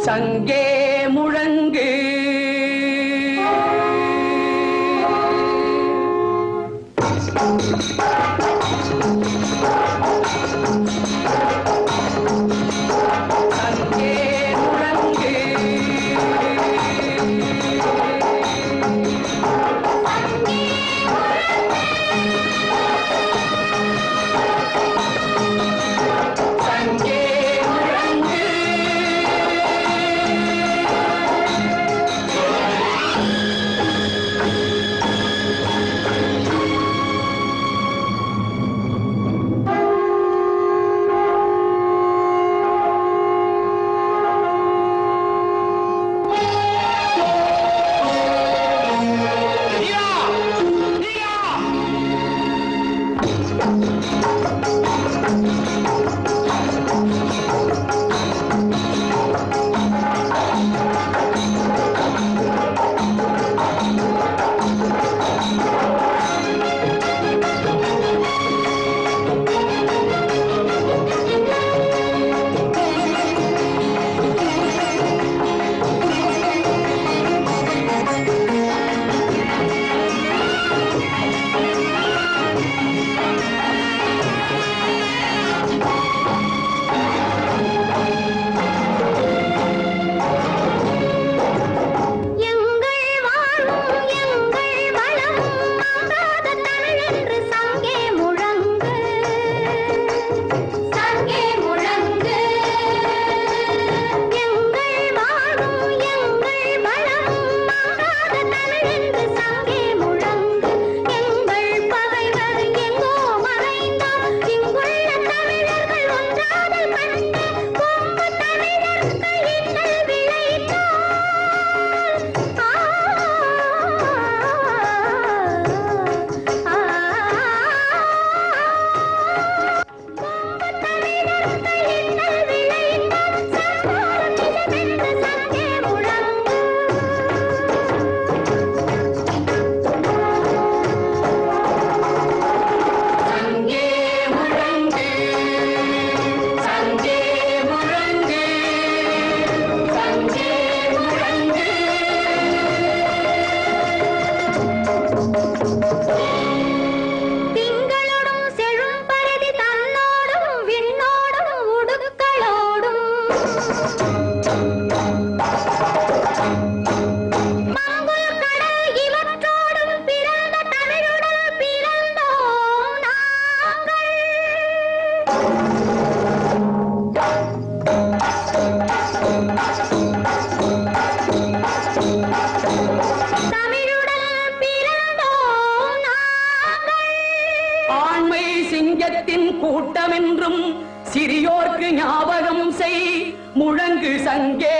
சங்கே முழங்கு சமயத்தின் கூட்டமென்றும் சிறியோர்க்கு ஞாபகம் செய் முழங்கு சங்கே.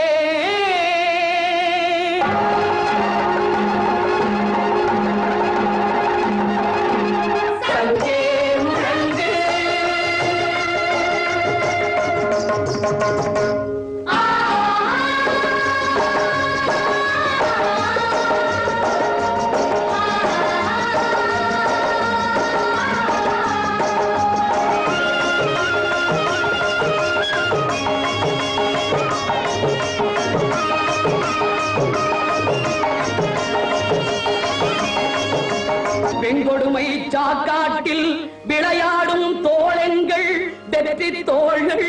பெண்கொடுமை சாக்காட்டில் விளையாடும் தோழங்கள் வெற்றி தோள்கள்.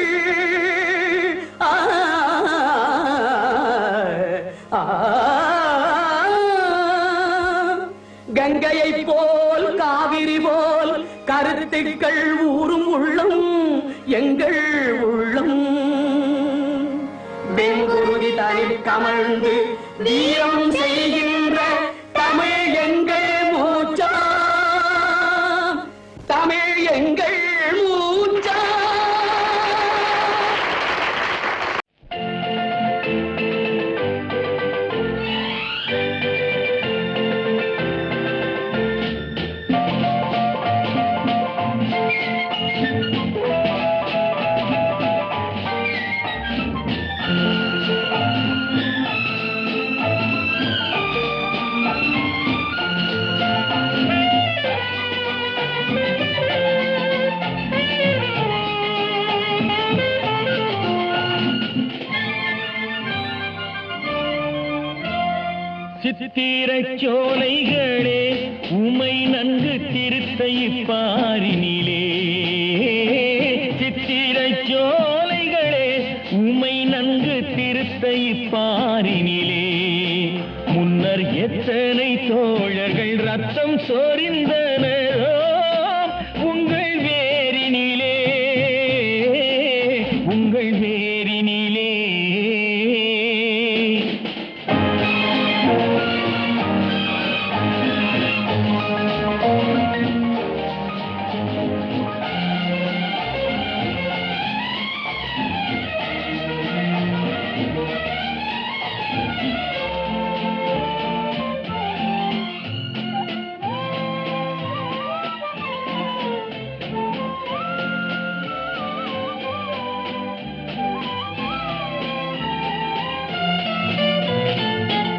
கங்கையை போல் காவிரி போல் கருத்துக்கள் ஊறும் உள்ளம் எங்கள் உள்ளம். வெங்குருதி தனில் கமழ்ந்து வீரம் செய்கின்ற தமிழ் எங்கள் மூச்சா, தமிழ் எங்கள் மூச்சா. சித்திரச் சோலைகளே உமை நன்கு திருத்தை பாரினிலே. சித்திரச் சோலைகளே உமை நன்கு திருத்தை பாரினிலே. முன்னர் எத்தனை தோழர்கள் ரத்தம் சொரிந்தனரோ உங்கள் வேரினிலே, உங்கள் வேரினிலே.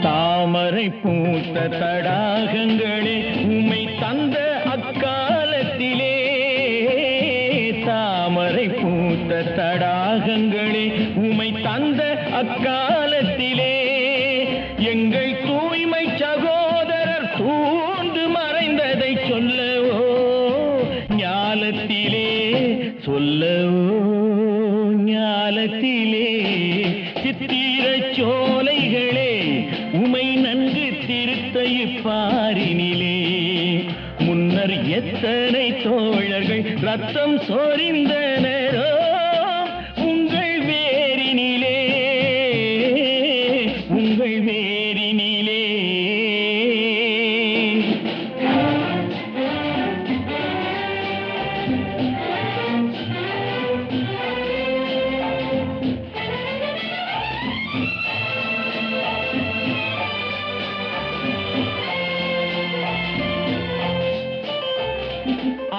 தாமரை பூத்த தடாகங்களே உமை தந்த அக்காலத்திலே. தாமரை பூத்த தடாகங்களே உமை தந்த அக்காலத்திலே. எங்கள் தூய்மை சகோதரர் சூழ்ந்து மறைந்ததை சொல்லவோ ஞாலத்திலே, சொல்லவோ ஞாலத்திலே. சித்திரச் சோலைகளே உமை நன்கு திருத்தை பாரினிலே. முன்னர் எத்தனை தோழர்கள் ரத்தம் சொரிந்தனரோ உங்கள் வேரினிலே, உங்கள் வேரினிலே.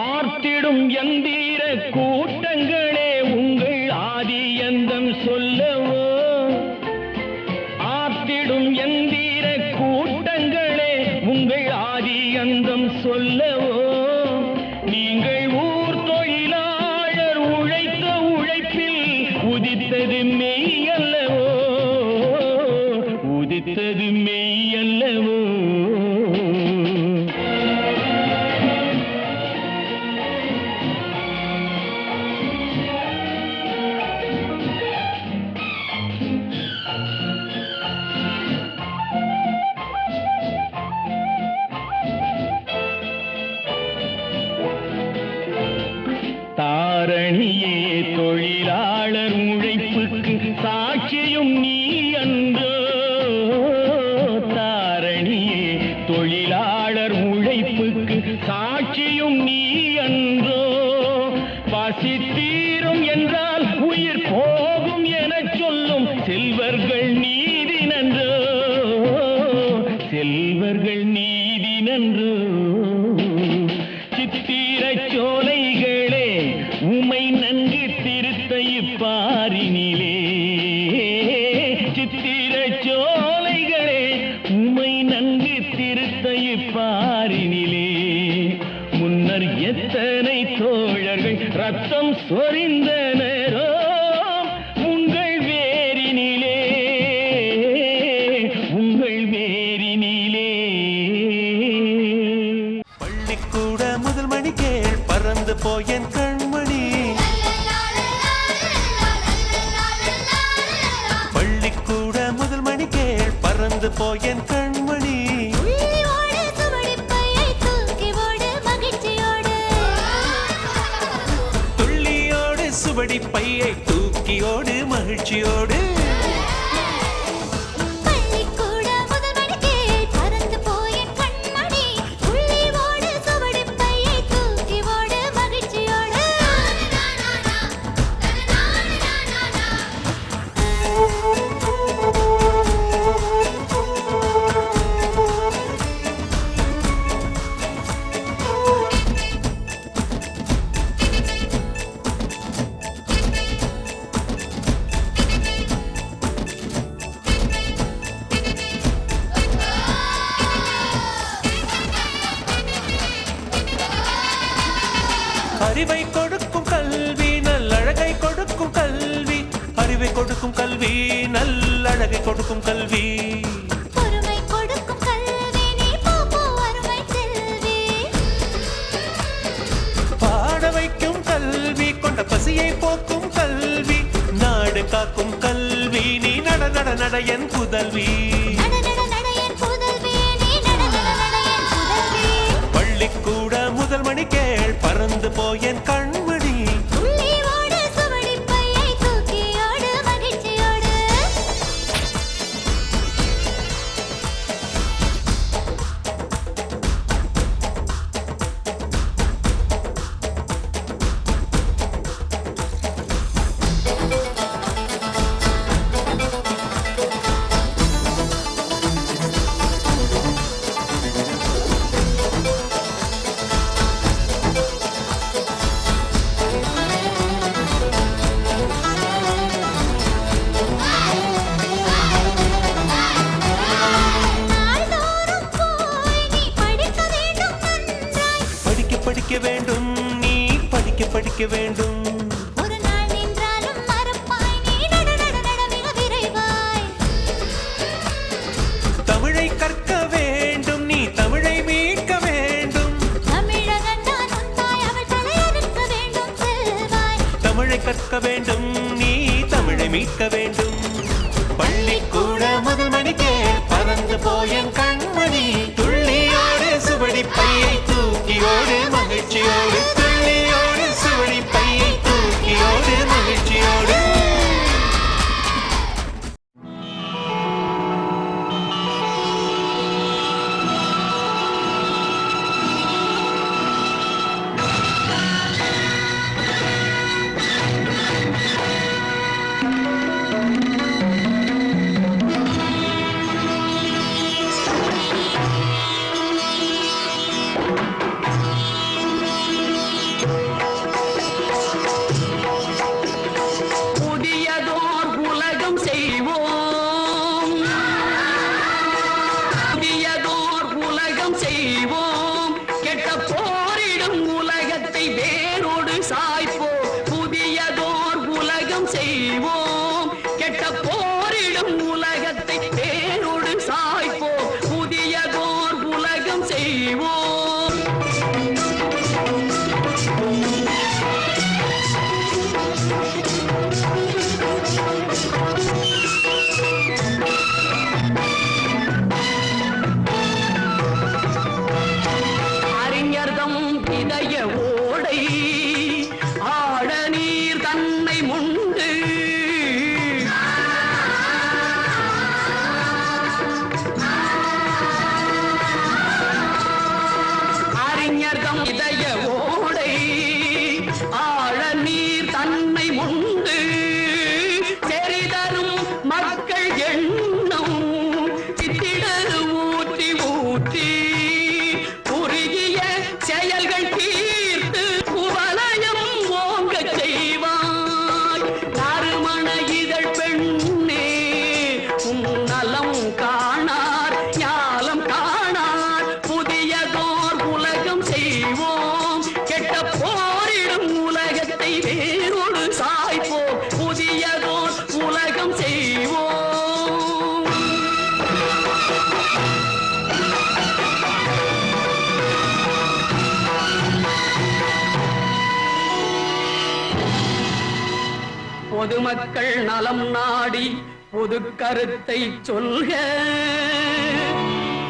ஆர்த்திடும் எந்திர கூட்டங்களே உங்கள் ஆதியந்தம் சொல்லவோ. ஆர்த்திடும் எந்திர கூட்டங்களே உங்கள் ஆதியந்தம் சொல்லவோ. நீங்கள் ஊர் தொழிலாளர் உழைத்த உழைப்பில் உதித்தது மெய்யல்லவோ, உதித்தது மெய்யல்லவோ. தாரணியே தொழிலாளர் உழைப்புக்கு சாட்சியும் நீ அன்றோ. தாரணியே தொழிலாளர் உழைப்புக்கு சாட்சியும் நீ அன்றோ. பசி தீரும் என்றால் உயிர் போகும் எனச் சொல்லும் செல்வர்கள் நீதி நன்றோ, செல்வர்கள் நீதி நன்றோ. சித்திரச் சோலைகளே உமை நன்கு திருத்த இப்பாரினிலே, சித்திரச் சோலைகளே உமை நன்கு திருத்த இப்பாரினிலே. முன்னர் எத்தனை தோழர்கள் ரத்தம் சொரிந்தனரோ உங்கள் வேரினிலே, உங்கள் வேரினிலே. பள்ளிக்கூட முதல் மணி கேள் பறந்து போயன் கண்மணி, பள்ளிக்கூட முதல் மணி கேள் பறந்து போயன் கண்மணி. துள்ளியோடு சுவடி பையை தூக்கியோடு மகிழ்ச்சியோடு. அறிவை கொடுக்கும் கல்வி நல்லழகை கொடுக்கும் கல்வி, அறிவை கொடுக்கும் கல்வி நல்லழகை கொடுக்கும் கல்வி. பொறுமை கொடுக்கும் கல்வி நீ போ அருமை செல்வி, பாட வைக்கும் கல்வி கொண்ட பசியை போக்கும் கல்வி, நாடு காக்கும் கல்வி நீ நட நட நட என் புதல்வி. நட நட நட என் புதல்வி, நீ நட நட நட என் புதல்வி. பள்ளிக்கூட முதல் மணி கேள் பறந்து போயன் கண்மணி. துள்ளியோடு சுவடி பையை தூக்கியோடு மகிழ்ச்சியோடு. நாள்தோறும் போய் நீ படிக்க வேண்டும் நன்றாய், படிக்க படிக்க வேண்டும் நீ படிக்க படிக்க வேண்டும். ஒரு நாள் நின்றாலும் மறப்பாய் நீ நட நட நட மிக விரைவாய். தமிழை கற்க வேண்டும் நீ தமிழை மீட்க வேண்டும். தமிழகன் தான் உன் தாய், அவள் தலையறுக்க வேண்டும் செல்வாய். தமிழை கற்க வேண்டும் நீ தமிழை மீட்க வேண்டும். பள்ளிக்கூட முதல் மணி கேள் பறந்து போயன் கண்மணி. துள்ளியோடு சுவடி பையை தூக்கியோடு மகிழ்ச்சியோடு, துள்ளியோடு சுவடி பையை தூக்கியோடு மகிழ்ச்சியோடு. புதியதோர் உலகம் செய்வோம், புதியதோர் உலகம் செய்வோம், கெட்ட போரிடும் உலகத்தை வேரோடு சாய்ப்போம். புதியதோர் உலகம் செய்வோம், கெட்ட போரிடும் உலகத்தை வேரோடு சாய்ப்போம். புதியதோர் உலகம் செய்வோம். அறிஞர்தம் இதய ஓடை வேரோடு சாய்ப்போம் புதியதோர் உலகம் செய்வோம். பொதுமக்கள் நலம் நாடி பொது கருத்தை சொல்க.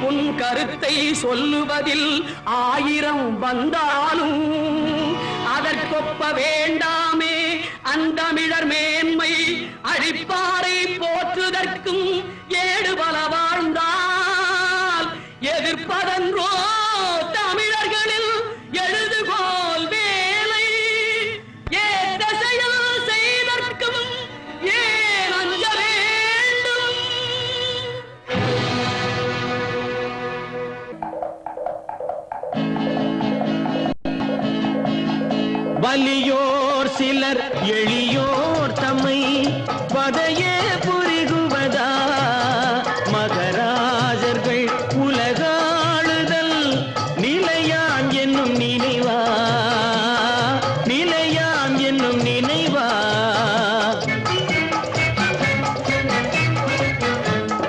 உன் கருத்தை சொல்லுவதில் 1000 வந்தாலும் அதற்கொப்ப வேண்டாமே அந்தமிழர் மேன்மை. அழிப்பாரை போற்றுதற்கும் ஏடு பல வாழ்ந்தால் எதிர்ப்பதன்றோ தமிழர்களில் எழுதுகோல் வேலை. ஏத்த செயல் செய்தற்கும் ஏன் அஞ்ச வேண்டும்? வலியோர் சிலர் எளியோர் தம்மை பதையே புரிகுவதா மகராஜர்கள் உலகாளுதல் நிலையாம் என்னும் நினைவா நிலையாம் என்னும் நினைவா.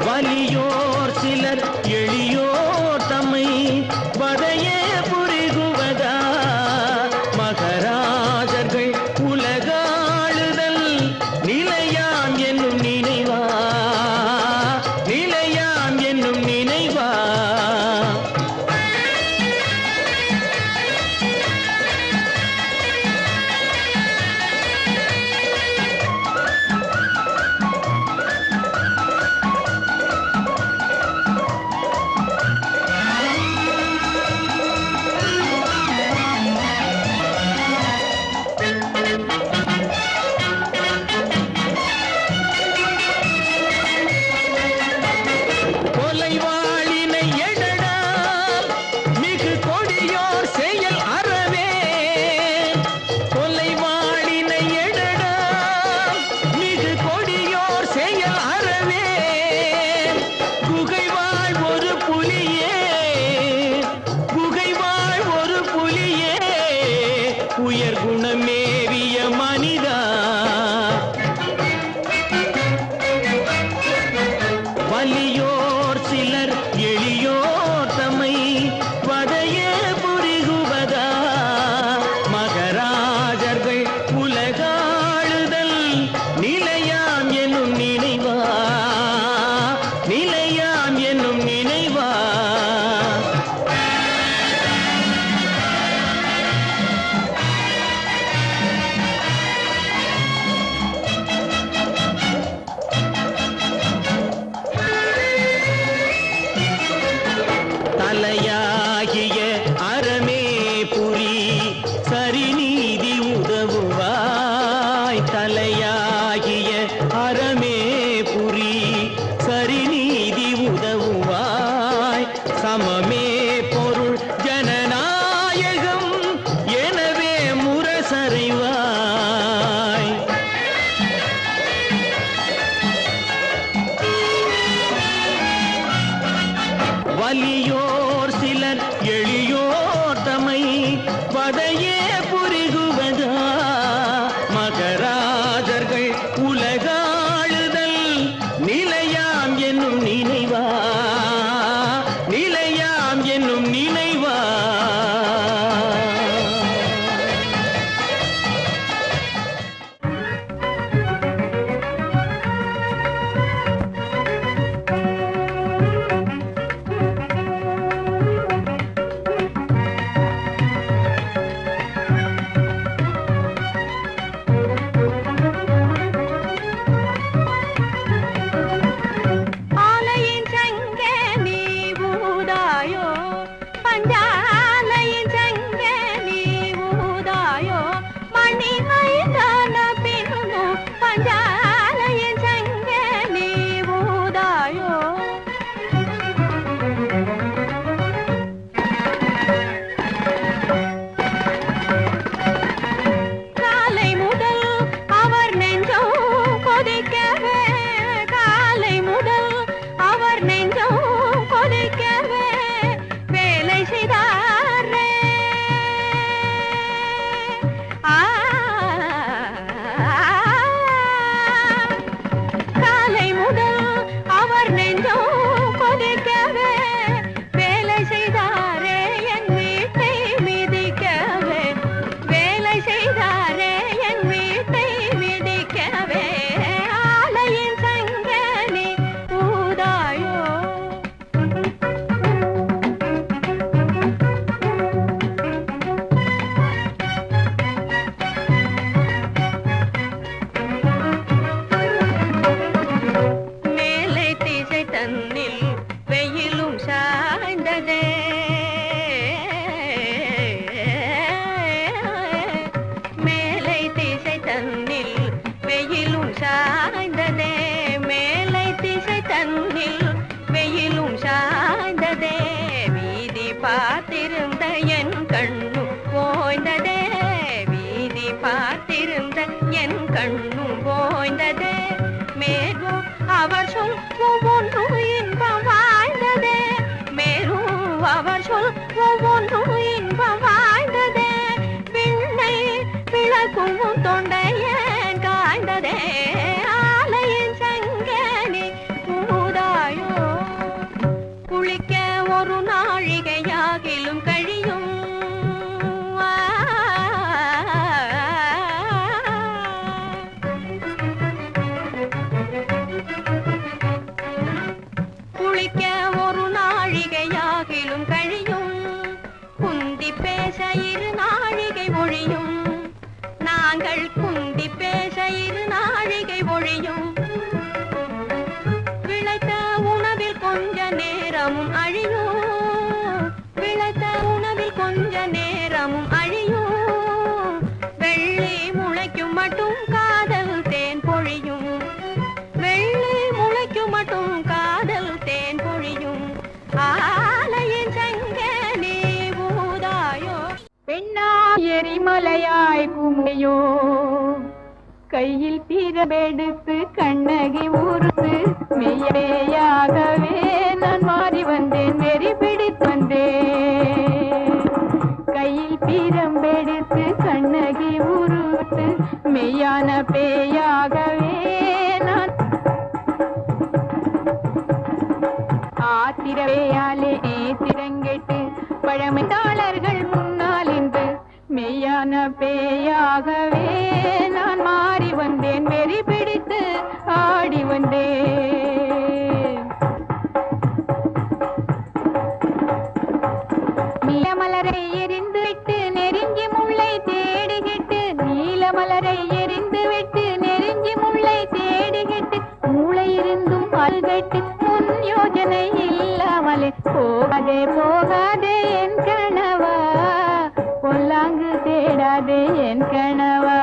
வலியோர் சிலர் எளியோர் தம்மை பதையே புரிகுவதா மகராஜர்கள் உலகாளுதல் நிலையாம் என்னும் நினைவா நிலையாம் என்னும் நினைவா. கொலைவாளினை எடடா மிகு கொடியோர் செயல் அறவே. கொலைவாளினை எடடா மிகு கொடியோர் செயல் அறவே. குகைவாழ் ஒரு புலியே குகைவாழ் ஒரு புலியே உயர் குணமேவிய மனிதா. வலியோர் சிலர் எளியோர் தம்மை பதையே புரிகுவதா மகராஜர்கள் உலகாளுதல் நிலையாம் என்னும் நினைவா நிலையாம் என்னும் நினைவா. தலையாகிய அறமே புரி சரிநீதி உதவுவாய். தலையாகிய அறமே புரி சரிநீதி உதவுவாய். சமமே பொருள் ஜனநாயகம் எனவே முரசறைவாய். வலியோர் சிலர் எளியோர் தம்மை பதையே புரிகுவதா மகராஜர்கள் உலகாளுதல் நிலையாம் என்னும் நினைவா நிலையாம் என்னும் நினைவா. ஆலையின் சங்கே நீ ஊதாயோ பஞ்சாலையின் சங்கே நீ ஊதாயோ மணி மைதான பின்னு பஞ்சாலையின் சங்கே நீ ஊதாயோ. காலை முதல் அவர் நெஞ்சம் கொதிக்கவே காலை முதல் அவர் நெஞ்சம் கொதிக்கவே வேலை செய்தாரே. ஆ ஊதாரே என் வீட்டை மிதிக்கவே ஆலையின் சங்கனி ஊதாயோ. மேலை திசை தன்னில் வெயிலும் சாய்ந்ததே, மேலை திசை தன்னில் வெயிலும் சாய்ந்ததே, மேலை திசை தன்னில் வெயிலும் சாய்ந்ததே, வீதி பார்த்திருந்த என் கண்ணும் ஓய்ந்ததே, வீதி பார்த்திருந்த என் கண்ணும் ஓய்ந்ததே, மேலும் அவர் சொல் ஒவ்வொன்றும் இன்பம் வாழ்ந்ததே, மேலும் அவர் சொல் ஒவ்வொன்றும் இன்பம் வாழ்ந்ததே, விண்ணை விளக்கும் தொண்டையன் காய்ந்ததே, ஆலையின் சங்கனி ஊதாயோ. குளிக்க ஒரு நாழிகையாகிலும் கழியும், குளிக்க ஒரு நாழிகையாகிலும் கழியும், குந்தி பேச இரு நாழிகை ஒழியும், நாங்கள் குந்தி பேச இரு நாழிகை ஒழியும், விளைத்த உணவில் கொஞ்ச நேரமும் அழியும், விளைத்த உணவில் கொஞ்ச நேரமும் அழியும், வெள்ளி முளைக்கும் மட்டும் காதல் தேன் பொழியும், வெள்ளி முளைக்கும் மட்டும் காதல் தேன் பொழியும், ஆலையின் சங்கனி ஊதாயோ. பெண்ணா எரிமலையாய் குமையோ, கையில் தீரமெடுத்து கண்ணகி ஊர்த்து மெய்யாகவே நான் மாறி வந்தேன், வெறி பிடித்து வந்தேன், கையில் பீரம்பெடுத்து கண்ணகி ஊர்த்து மெய்யான பேயாகவே நான் ஆத்திரவேயாலே திரங்கெட்டு பழமைத்தாளர்கள் முன்னால் இன்று மெய்யான பேயாகவே நான் மாறி வந்தேன், வெறி பிடித்து ஆடி வந்தேன். நீலமலரை எரிந்து விட்டு நெருங்கி முல்லை தேடுகிட்டு, நீலமலரை எரிந்து விட்டு நெருங்கி முல்லை தேடுகிட்டு, மூளை இருந்தும் பால்கட்டு முன் யோஜனை இல்லாமலே போகாதே போகாதே என் கணவா, பொல்லாங்கு தேடாதே என் கணவா,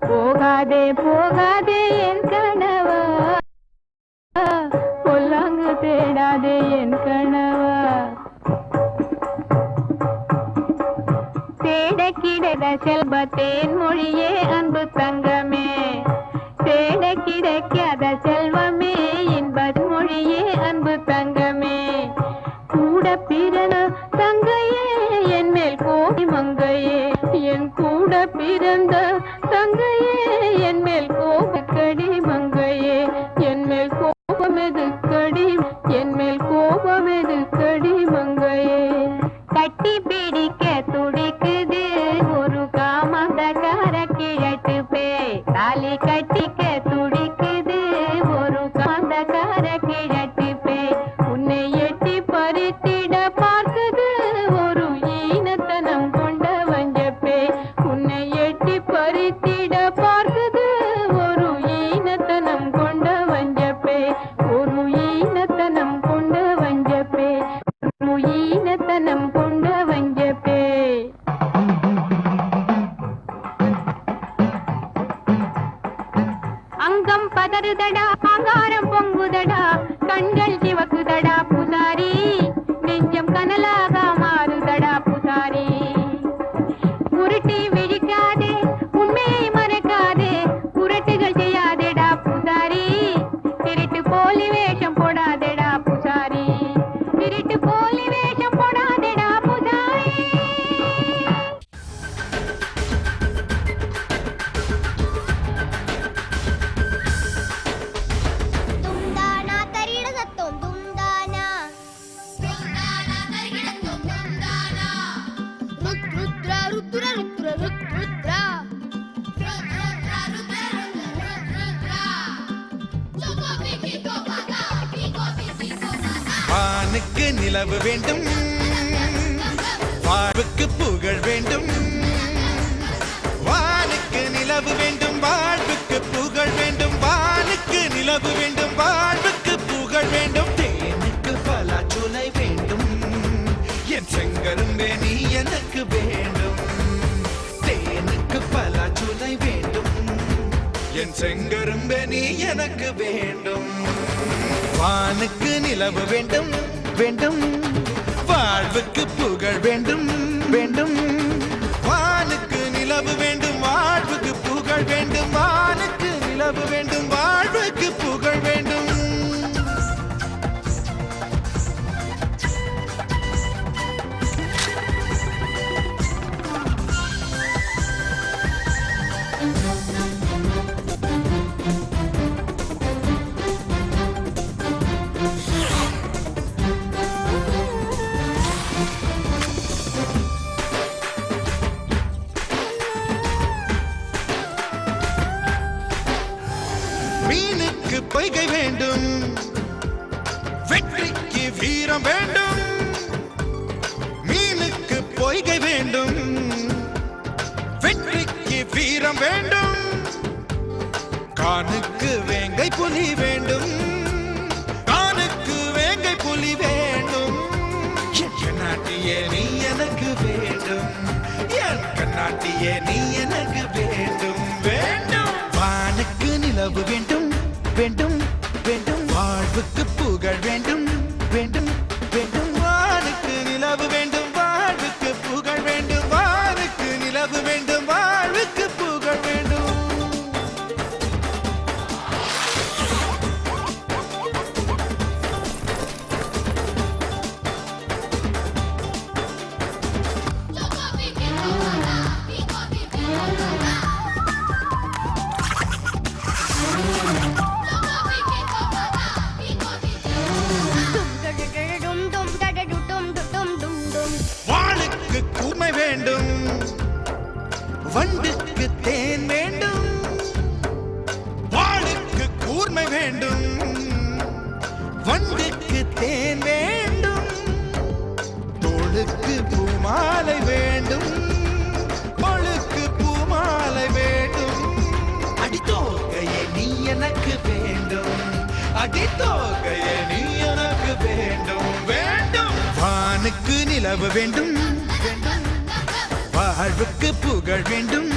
போகாதே போகாதே என் கணவா, பொல்லாங்கு தேடாதே என் கணவா. தேட கிடைத செல்வத்தேன் மொழியே அன்பு தங்கமே, தேட கிடைக்காத செல்வமே இன்பத் மொழியே அன்பு தங்கமே, கூட பிறன தங்கையே என் மேல் கோபி மங்கையே, என் கூட பிறந்த தங்கையே என் மேல் கோபக்கடி மங்கையே, என் மேல் கோபமெது கடி, என் மேல் கோபமெது கடி மங்கையே. கட்டி பிடிக்க துடிக்குது ஒரு காமந்தக்கார கிழட்டு பே, தாலி கட்டிக்க துடிக்குது ஒரு காமந்தக்கார கிழட்டு பே, உன்னை எட்டி பறித்திட பார்க்குது ஒரு ஈனத்தனம் கொண்ட வஞ்சப்பே, உன்னை எட்டி பறித்திட பார்க்குது ஒரு ஈனத்தனம் கொண்ட வஞ்சப்பே, ஒரு ஈனத்தனம் கொண்ட வஞ்சப்பே, ஒரு ஈனத்தனம் கொண்ட வஞ்சப்பே. அங்கம் பதறுதடா ஆங்காரம் பொங்குதடா, கண்கள் சிவக்குதடா புசாரி, நெஞ்சம் கனலாக மாறுதடா புசாரி, உருட்டி விழிக்காதே உண்மையை மறக்காதே, புரட்டுகள் செய்யாதேடா புசாரி, திருட்டு போலி வேஷம் போடாதேடா புசாரி, திருட்டு போலி வேஷம் போடாதேடா புசாரி. தும்தானா தரிட சத்தம் தும்தானா, ருத்ர ருத்ர ருத்ர ருத்ர வானுக்கு நிலவு வேண்டும், வாழ்வுக்கு புகழ் வேண்டும். வானுக்கு நிலவு வேண்டும், வாழ்வுக்கு புகழ் வேண்டும். வானுக்கு நிலவு வேண்டும், வாழ்வுக்கு புகழ் வேண்டும். தேனுக்கு பலாச்சுலை வேண்டும், என் செங்கரும்பே நீ எனக்கு வேண்டும். தேனுக்கு பலாச்சுலை வேண்டும், என் செங்கரும்பே நீ எனக்கு வேண்டும். வானுக்கு நிலவு வேண்டும் வேண்டும், வாழ்வுக்கு புகழ் வேண்டும் வேண்டும். வானுக்கு நிலவு வேண்டும், வாழ்வுக்கு புகழ் வேண்டும். வானுக்கு நிலவு வேண்டும், வாழ்வுக்கு புகழ் வேண்டும். மீனுக்கு பொய்கை வேண்டும், வெற்றிக்கு வீரம் வேண்டும். மீனுக்கு பொய்கை வேண்டும், வெற்றிக்கு வீரம் வேண்டும். கானுக்கு வேங்கை புலி வேண்டும், கானுக்கு வேங்கை புலி வேண்டும். என் நாட்டியே நீ எனக்கு வேண்டும், என் கண்ணாட்டியே நீ எனக்கு வேண்டும் வேண்டும். வானுக்கு நிலவு வேண்டும் வேண்டும் வேண்டும், வாழ்வுக்கு புகழ் வேண்டும் வேண்டும் வேண்டும். வானுக்கு நிலவு வேண்டும், வாழ்வுக்கு புகழ் வேண்டும். வானுக்கு நிலவு வேண்டும், வாழ்வுக்கு புகழ் வேண்டும். வாளுக்கு கூர்மை வேண்டும், வண்டுக்கு தேன் வேண்டும். வாளுக்கு கூர்மை வேண்டும், வண்டுக்கு தேன் வேண்டும். தோளுக்கு பூமாலை வேண்டும், தோளுக்கு பூமாலை வேண்டும். அடித்தோகையே நீ எனக்கு வேண்டும், அடித்தோகையே நீ எனக்கு வேண்டும் வேண்டும். வானுக்கு நிலவு வேண்டும் வேண்டும், வாழ்வுக்கு புகழ் வேண்டும்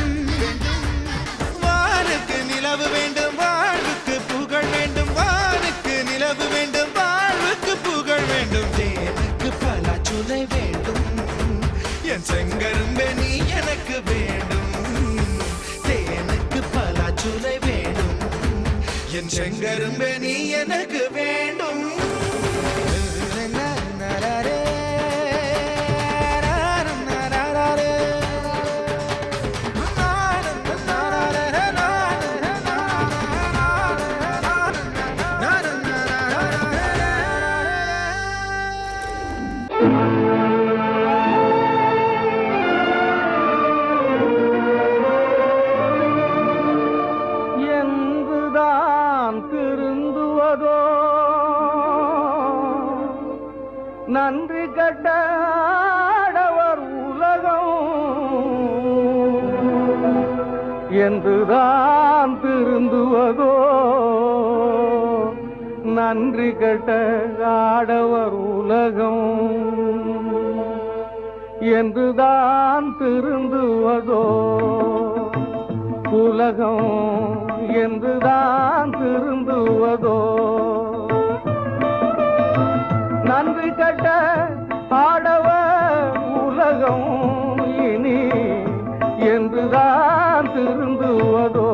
வேண்டும். வானுக்கு நிலவு வேண்டும், வாழ்வுக்கு புகழ் வேண்டும். வானுக்கு நிலவு வேண்டும், வாழ்வுக்கு புகழ் வேண்டும். தேனுக்கு பலாச்சுலை வேண்டும், என் செங்கரும்பே நீ எனக்கு வேண்டும். தேனுக்கு பலாச்சுலை வேண்டும், என் செங்கரும்பே நீ எனக்கு வேண்டும். என்றுதான் திருந்துவதோ நன்றி கட்டாடவர் உலகம், என்றுதான் திருந்துவதோ நன்றி கட்ட ஆடவர் உலகம். என்றுதான் திருந்துவதோ உலகம், என்றுதான் திருந்துவதோ. நன்றி கட்ட ஆடவர் உலகம் இனி என்றுதான் திருந்துவதோ.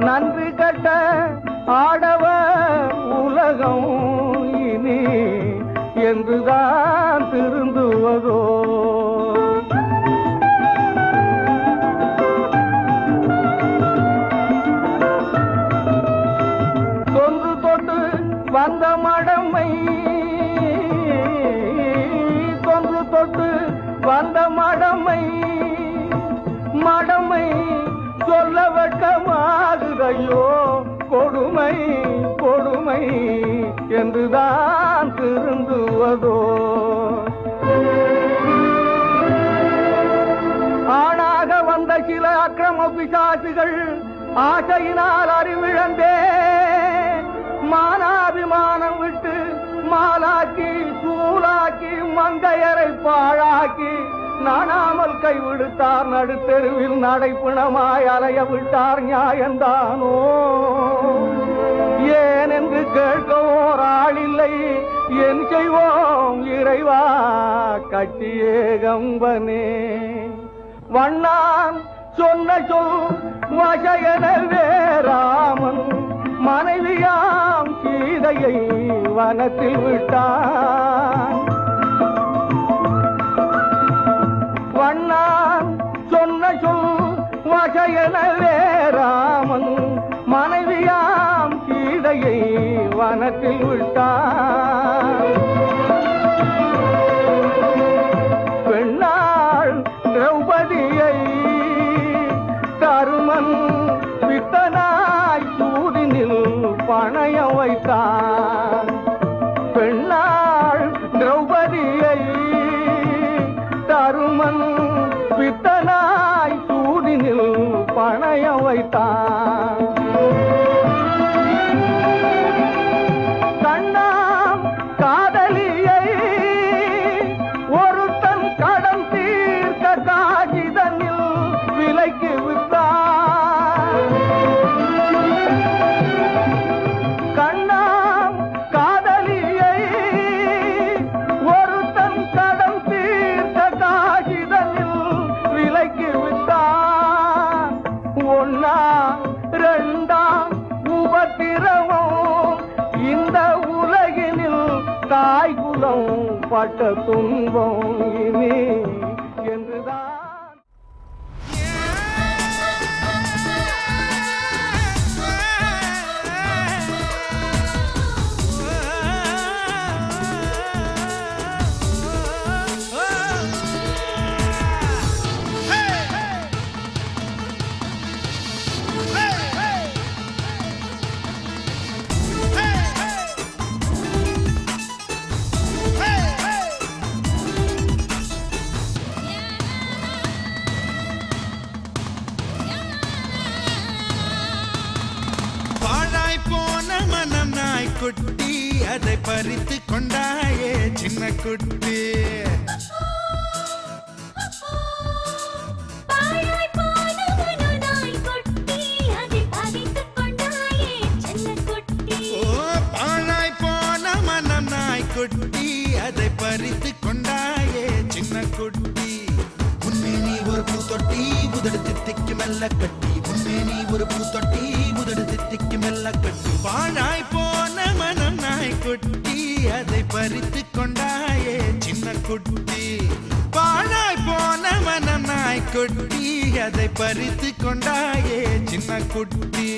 நன்றி கட்ட ஆடவர் உலகம் இனி என்றுதான் திருந்துவதோ. தொன்று தொட்டு வந்த மடமை, தொன்று தொட்டு வந்த மடமை, மடமை சொல்ல வெட்கமாகுதையோ கொடுமை கொடுமை என்றுதான் திருந்துவதோ? ஆணாக வந்த சில அக்கிரம பிசாசுகள் ஆசையினால் அறிவிழந்தே மானாபிமானம் விட்டு மாலாக்கி சூளாக்கி மங்கையரை பாழாக்கி நானாமல் கைவிடுத்தார். நடுத்தெருவில் நடைப்பிணமாய் அலைய விட்டார். நியாயந்தானோ? ஏன் என்று கேட்க ஓர் ஆளில்லை. என் செய்வோம் இறைவா கட்டியே கம்பனே. வண்ணான் சொன்ன சொல் வசையனவே ராமன் மனைவியாம் சீதையை வனத்தில் விட்டான். வண்ணான் சொன்ன சொல் வசையனவே ராமன் மனைவியாம் சீதையை வனத்தில் விட்டான். பெண்ணாள் திரௌபதியை தருமன் பித்தனாய் சூதினில் பணைய வைத்தான். பெண்ணாள் திரௌபதியை தருமன் பித்தனாய் சூதினில் பணைய வைத்தான். கண்ணாம் காதலியை ஒருத்தன் கடன் தீர்க்க காகிதனில் விலைக்கு விட்டான். கண்ணாம் காதலியை ஒருத்தன் கடன் தீர்க்க காகிதனில் விலைக்கு விட்டான். ஒன்னா ரெண்டாம் உபத்திரவம் இந்த உலகினில் தாய்குலம் பட்ட துன்பம் இனி என்றுதான். குட்டி அதை பறித்து கொண்டாயே சின்ன குட்டி. பாழாய் போன மனநாய் குட்டி அதை பறித்து கொண்டாயே சின்ன குட்டி. ஓ பாழாய் போன மனம் நாய் குட்டி அதை பறித்து கொண்டாயே சின்ன குட்டி. உன்னை நீ ஒரு பூத்தொட்டி உதடு தித்திக்கு மெல்ல கட்டி. உன்னை நீ ஒரு பூத்தொட்டி உதடு தித்திக்கு மெல்ல கட்டி. பாழாய் போன மனம் நாய்க்குட்டி அதை பறித்து கொண்டாயே சின்ன குட்டி. பாழாய் போன மனம் நாய்க்குட்டி அதை பறித்து கொண்டாயே சின்ன குட்டி.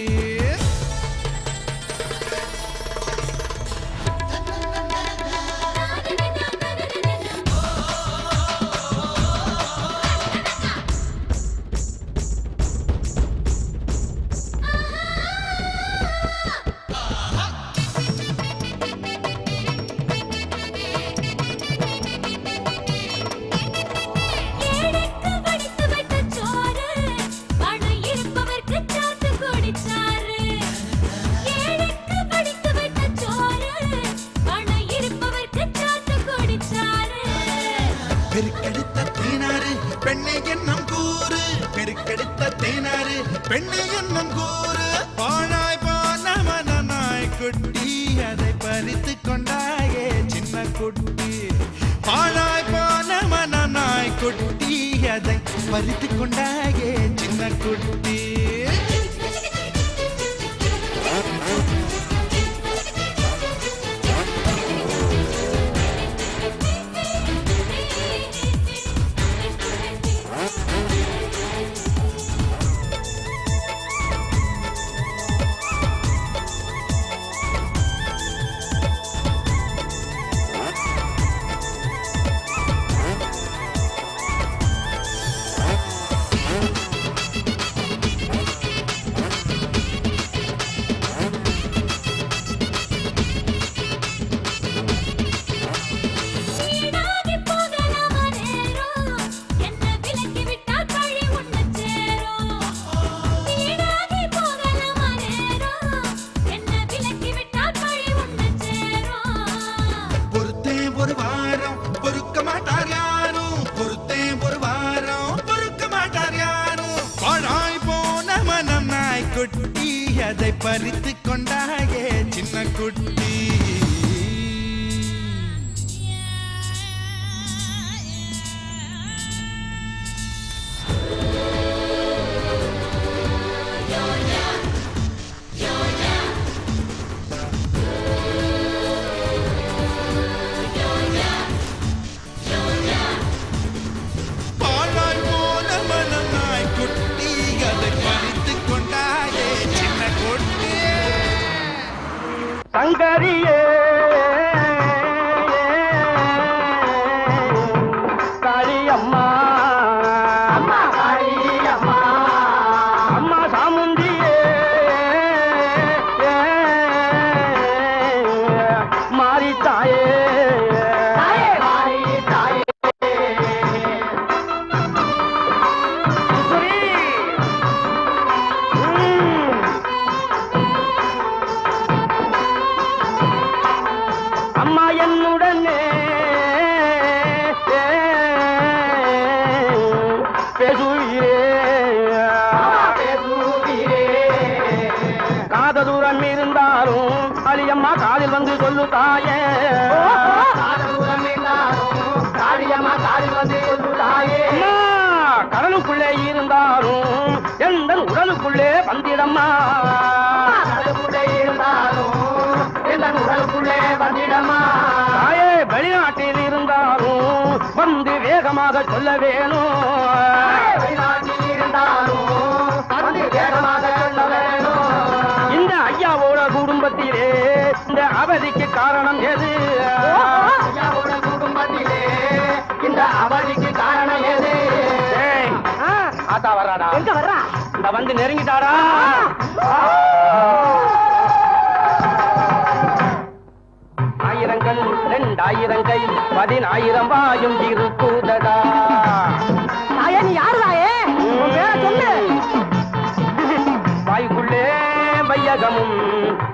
பெருக்கெடுத்த தேனாறு பெண்ணை என்னும் கூறு. பெருக்கெடுத்த தேனாறு பெண்ணை என்னும் கூறு. பாழாய் போன மனம் நாய்க்குட்டி அதை பறித்து கொண்டாயே சின்ன குட்டி. பாழாய் போன மனம் நாய்க்குட்டி அதை பறித்து கொண்டாயே சின்ன குட்டி. கொட்டி அதை பறித்து கொண்டாயே சின்ன குட்டி சங்கரியே காளியம்மா அம்மா காளியம்மா அம்மா சாமுண்டியே மாரித்தாயே மாரித்தாயே அம்மா என்னுடனே பேசுகிறே காத தூரம் இருந்தாலும் காளியம்மா காதில் வந்து சொல்லு தாயே கடலுக்குள்ளே இருந்தாலும் எந்த உடலுக்குள்ளே வந்திடம்மா தாயே வெளிநாட்டில் இருந்தாலும் வந்து வேகமாக சொல்ல வேணும் இந்த ஐயாவோட குடும்பத்திலே இந்த அவதிக்கு காரணம் எது இந்த அவதிக்கு காரணம் எது ஆத்தா வர்றாடா எங்க வர்றா இந்த வந்து நெருங்கிட்டாடா ஆயிரங்கள் 2000 கை 10000 வாயும் இருக்குதடா தாயே நீ யாரு தாயே சொல்லு வாய்க்குள்ளே வையகமும்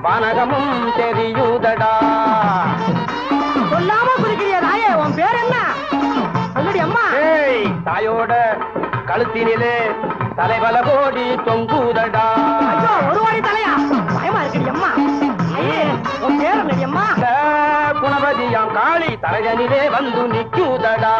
வானகமும் தெரியுதடா சொல்லாம குதிக்கிறிய தாயே உன் பேர் என்ன சொல்லடி அம்மா தாயோட கழுத்தினிலே தலைவல கோடி தொங்குதடா ஒரு வாடி தலையா பயமா இருக்கடி அம்மா உன் பேர் என்னடி அம்மா குணவதியாம் காளி தரையனிலே வந்து நிற்குதடா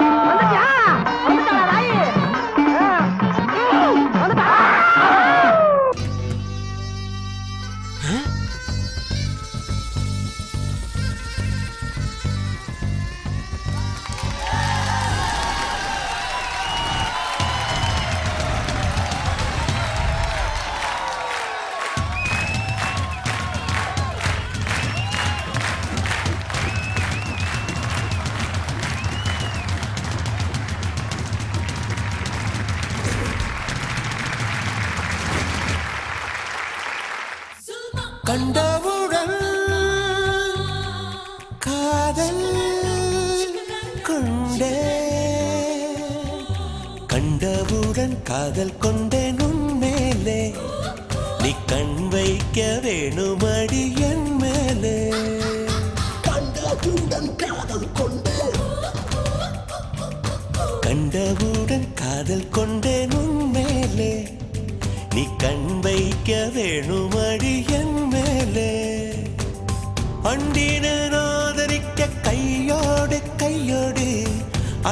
கண்டவுடன் காதல் கொண்டே கண்டவுடன் காதல் கொண்டேன் உன்மேலே நீ கண் வைக்க வேணுமடி என் மேலே கண்டவுடன் காதல் கொண்டேன் கண்டவுடன் காதல் கொண்டேன் உன்மேலே நீ கண் வைக்க வேணுமடி என் மேலே அண்டினன் ஆதரிக்க கையோடு கையோடு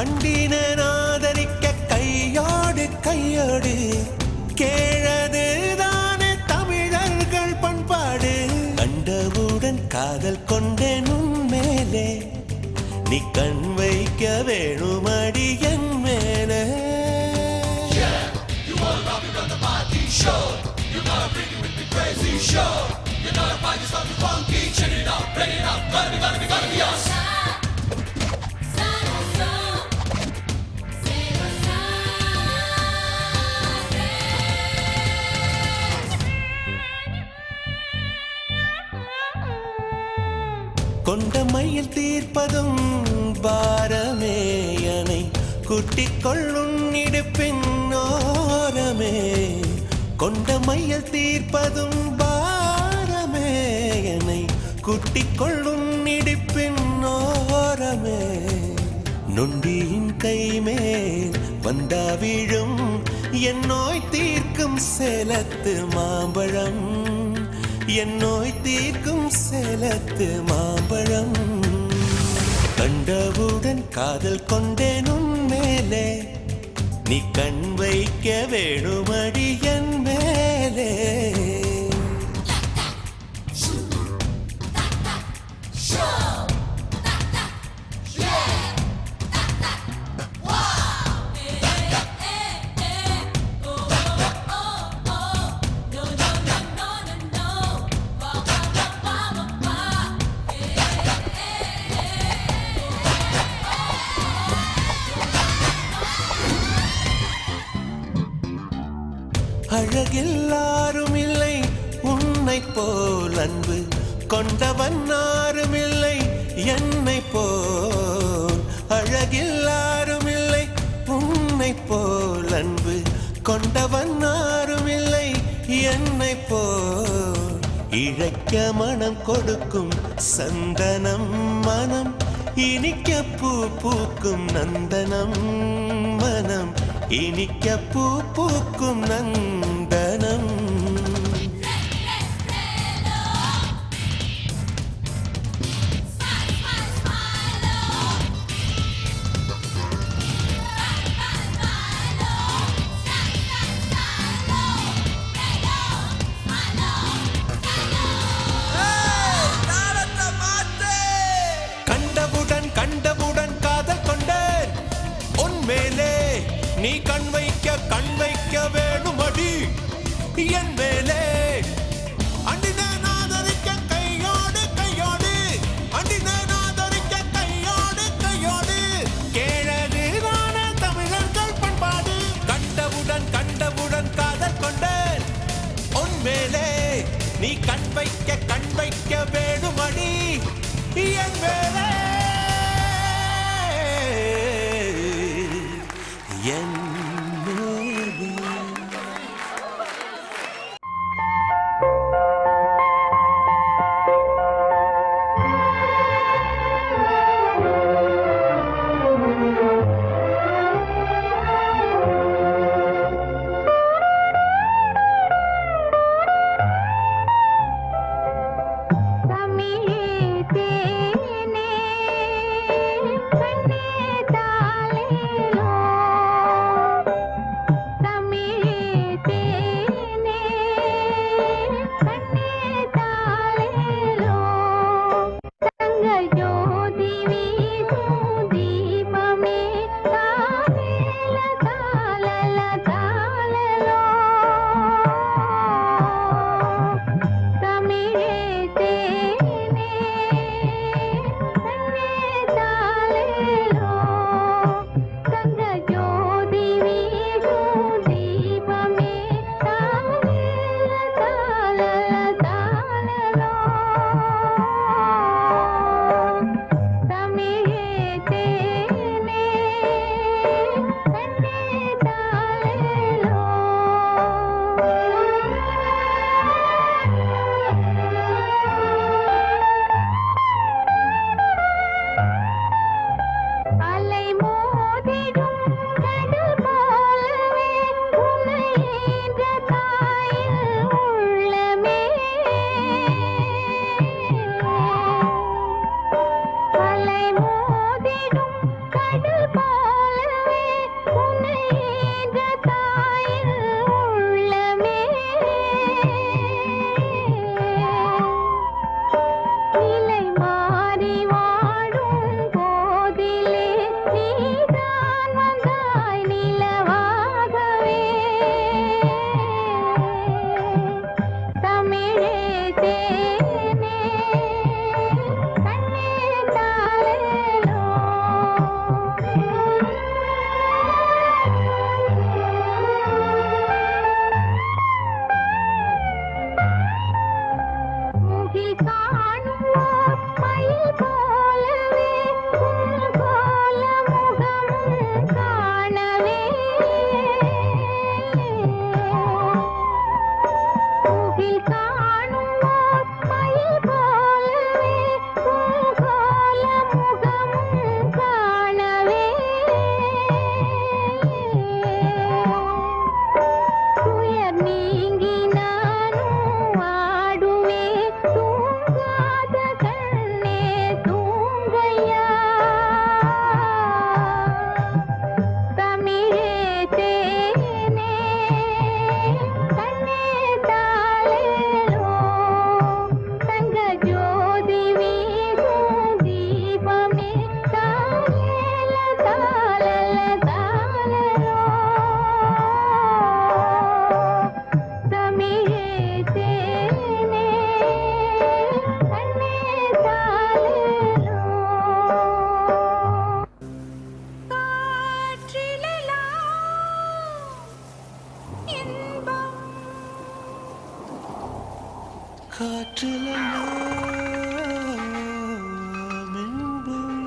அண்டினன் ஆதரிக்க கையோடு கையோடு கேழது தானே தமிழர்கள் பண்பாடு கண்டவுடன் காதல் கொண்டேன் உன் மேலே நீ கண் வைக்க வேணுமடி என் மேலே Sure, you're gonna bring it with me crazy, sure. You're gonna find yourself funky, check it out, bring it out, gonna be us. கொண்ட மையில் தீர்ப்பதும் பாரமே அணை குட்டிக் கொள்ளும் இடுப்பின் ஓரமே கொண்ட மையில் தீர்ப்பதும் பாரமே என்னை குட்டிக் கொள்ளும் இடுப்பின் ஓரமே நொண்டியின் கை மேல் வந்தா விழும் என் நோய் தீர்க்கும் சேலத்து மாம்பழம், என் நோய் தீர்க்கும் சேலத்து மாம்பழம். கண்டவுடன் காதல் கொண்டேன் உன் மேலே, நீ கண் வைக்க வேணுமடி என் மேலே. அழகில்லாரும் இல்லை உன்னை போல், அன்பு கொண்டவன் யாரும் இல்லை என்னை போல். அழகில்லாரும் இல்லை உன்னை போல், அன்பு கொண்டவன் யாரும் இல்லை என்னை போல். இழைக்க மனம் கொடுக்கும் சந்தனம், மனம் இனிக்க பூ பூக்கும் நந்தனம், மனம் இனிக்க பூ பூக்கும் நந்தனம். கண்டவுடன் கண்டவுடன் காதல் கொண்டேன் உன் மேலே, நீ கண் வைக்க வேணுமடி என் மேலே. அண்டினேன் ஆதரிக்க கையோடு கையோடு, அண்டினேன் ஆதரிக்க கையோடு கையோடு. கேழகுதான தமிழர்கள் பண்பாடு. கண்டவுடன் கண்டவுடன் காதல் கொண்டேன் உன் மேலே, நீ கண் வைக்க வேணுமடி என் மேலே. என் தமிழே தேனே இன்பம் காற்றிலெல்லாம் இன்பம்.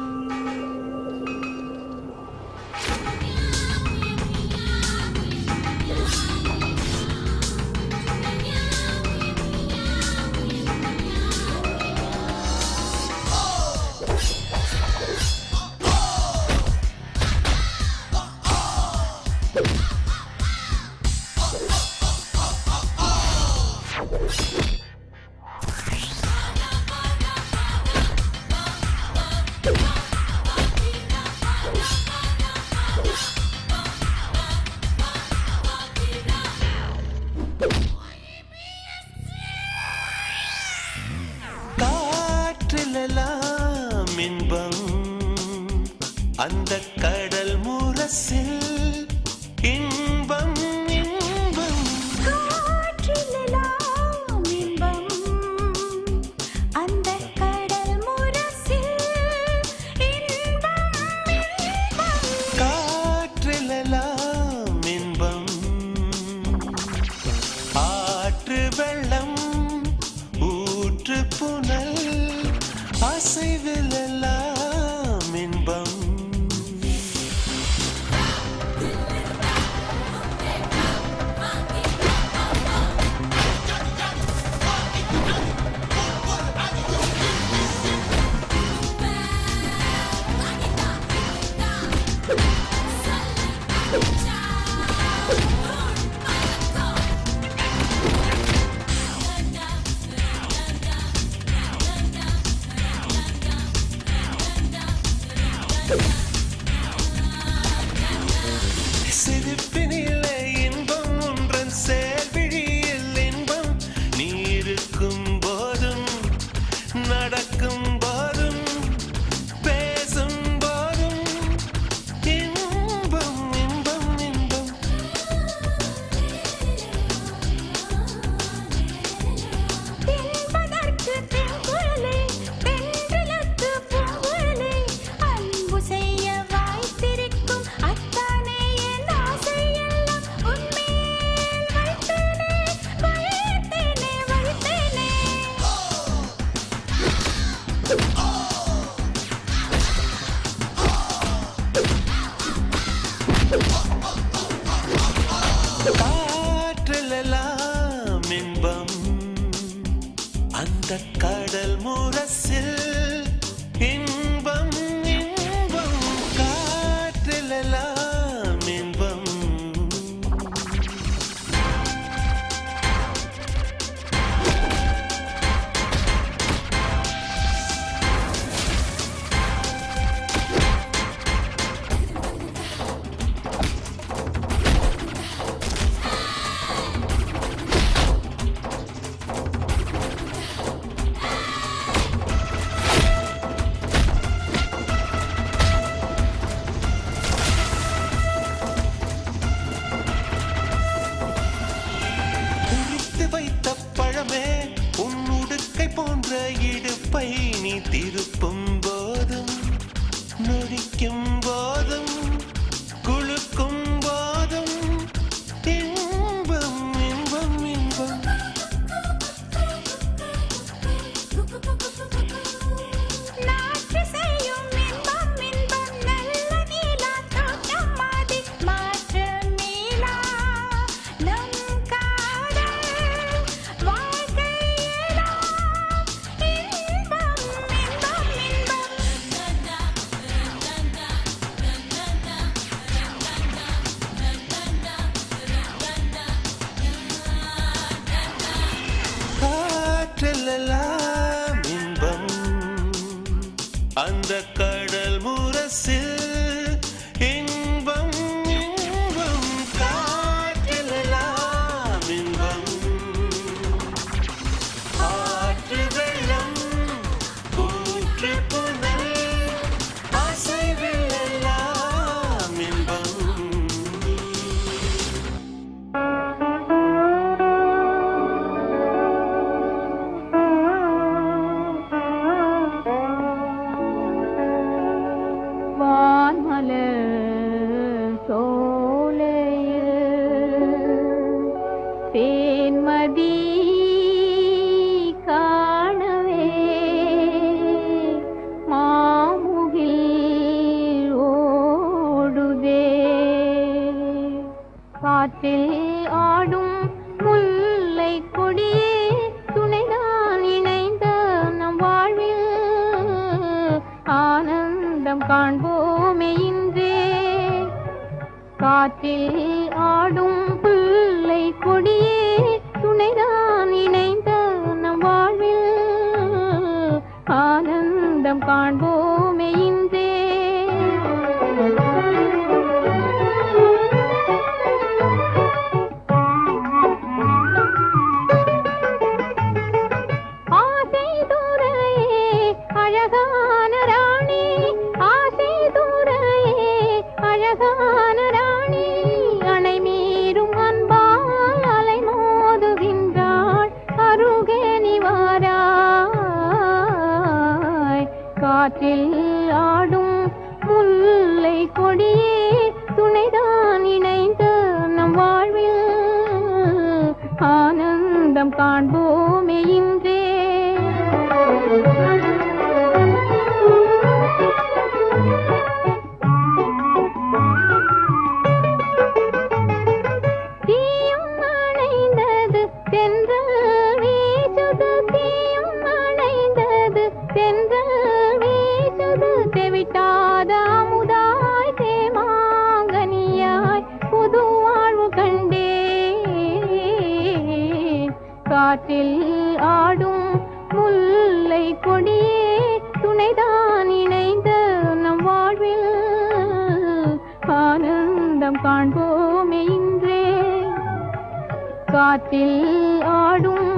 காற்றிலெல்லாம் இன்பம் அந்த கடல் முரசில் இன்பம் இன்பம் காற்றிலெல்லாம் இன்பம் அந்த கடல் முரசில் இன்பம் இன்பம் காற்றிலெல்லாம் இன்பம் ஆற்று வெள்ளம் ஊற்று புனல் அசைவிலெல்லாம் இன்பம் சிரிப்பினிலே இன்பம் ஒன்றன் சேர்விழியில் இன்பம் நீ இருக்கும் போதும் நடக்கும் போதும் பேசும் போதும் இன்பம் இன்பம் இன்பம் தின்பதற்கு தென்குரலே தென்றலுக்கு பூங்குழலே அன்பு செய்ய வாய்த்திருக்கும் அத்தானே என் ஆசையெல்லாம் உன்மேல் வைத்தேனே வைத்தேனே வைத்தேனே காற்றிலெல்லாம் இன்பம் அந்த கடல் முரசில் இன்பம் இன்பம் காற்றிலெல்லாம் இன்பம் குறித்து வைத்த பழமே உன் உடுக்கை போன்ற இடுப்பை நீ திருப்பும் போதும் நொடிக்கும் போதும் குலுக்கும் போதும் இன்பம் இன்பம் இன்பம் நாற்று செய்யும் இன்பம் இன்பம் நல்ல நீலா தோட்டம் மாதி மாற்று நீலா நம் காதல் வாழ்க்கையெல்லாம் இன்பம் தேன்மதி காணவே மாமுகில் ஓடுதே காற்றில் ஆடும் முல்லை கொடியே துணைதான் இணைந்த நம் வாழ்வில் ஆனந்தம் காண்போமே இன்றே காற்றில் ஆடும் முல்லை கொடியே துணைதான் இணைந்த நம் வாழ்வில் ஆனந்தம் காண்போமே இன்றே ஆசை துறையே அழகான ராணி ஆசை துறையே அழகான ராணி அணை மீறும் அன்பால் அலை மோதுகின்றாள் அருகே நிவாராய் காற்றில் ஆடும் முல்லை கொடியே துணைதான் இணைந்த நம் வாழ்வில் ஆனந்தம் காண்போமே இன்றே தீயும் அணைந்தது தென்றல் வீசுது தீயும் அணைந்தது தென்றல் வீசுது தெவிட்டாத அமுதாய் தேமாங்கனியாய் புது வாழ்வு கண்டே காற்றில் ஆடும் முல்லை கொடியே துணைதான் இணைந்த நம் வாழ்வில் ஆனந்தம் காண்போமே இன்றே காற்றில் ஆடும்